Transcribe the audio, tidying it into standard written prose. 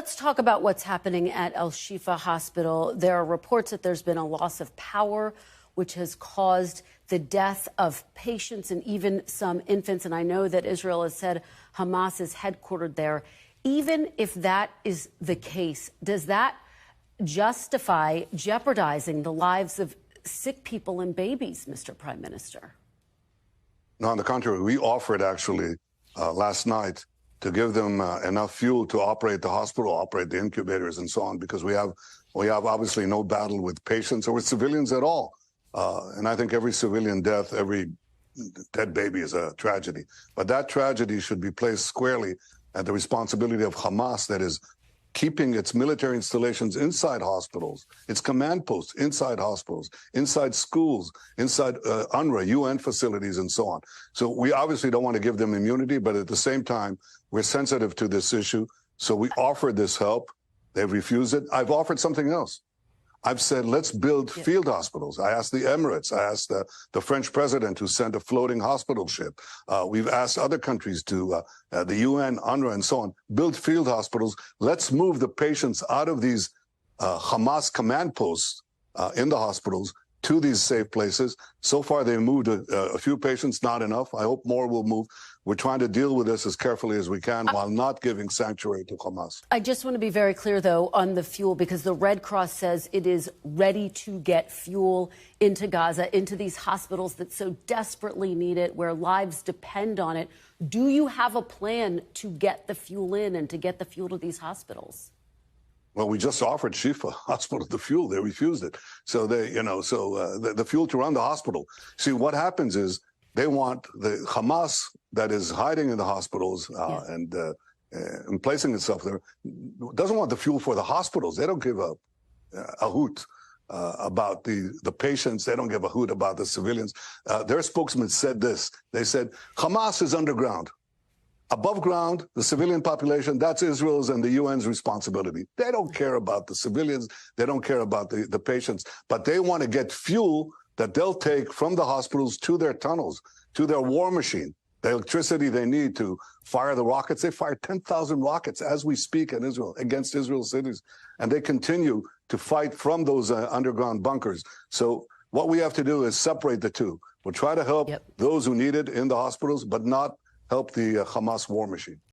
Let's talk about what's happening at El Shifa Hospital. There are reports that there's been a loss of power, which has caused the death of patients and even some infants. And I know that Israel has said Hamas is headquartered there. Even if that is the case, does that justify jeopardizing the lives of sick people and babies, Mr. Prime Minister? No, on the contrary, we offered actually last night to give them enough fuel to operate the hospital, operate the incubators and so on, because we have obviously no battle with patients or with civilians at all. And I think every civilian death, every dead baby is a tragedy. But that tragedy should be placed squarely at the responsibility of Hamas, that is keeping its military installations inside hospitals, its command posts inside hospitals, inside schools, inside UNRWA, UN facilities, and so on. So we obviously don't want to give them immunity, but at the same time, we're sensitive to this issue. So we offered this help. They've refused it. I've offered something else. I've said, let's build field hospitals. I asked the Emirates. I asked the French president who sent a floating hospital ship. We've asked other countries to, the UN, UNRWA, and so on, build field hospitals. Let's move the patients out of these Hamas command posts in the hospitals to these safe places. So far, they moved a few patients, not enough. I hope more will move. We're trying to deal with this as carefully as we can while not giving sanctuary to Hamas. I just want to be very clear, though, on the fuel, because the Red Cross says it is ready to get fuel into Gaza, into these hospitals that so desperately need it, where lives depend on it. Do you have a plan to get the fuel in and to get the fuel to these hospitals? Well, we just offered Shifa Hospital the fuel. They refused it. So the fuel to run the hospital. See, what happens is they want the Hamas that is hiding in the hospitals and placing itself there, doesn't want the fuel for the hospitals. They don't give a hoot about the patients. They don't give a hoot about the civilians. Their spokesman said this. They said, Hamas is underground. Above ground, the civilian population, that's Israel's and the UN's responsibility. They don't care about the civilians. They don't care about the patients. But they want to get fuel that they'll take from the hospitals to their tunnels, to their war machine, the electricity they need to fire the rockets. They fire 10,000 rockets as we speak in Israel against Israel's cities. And they continue to fight from those underground bunkers. So what we have to do is separate the two. We'll try to help those who need it in the hospitals, but not help the Hamas war machine.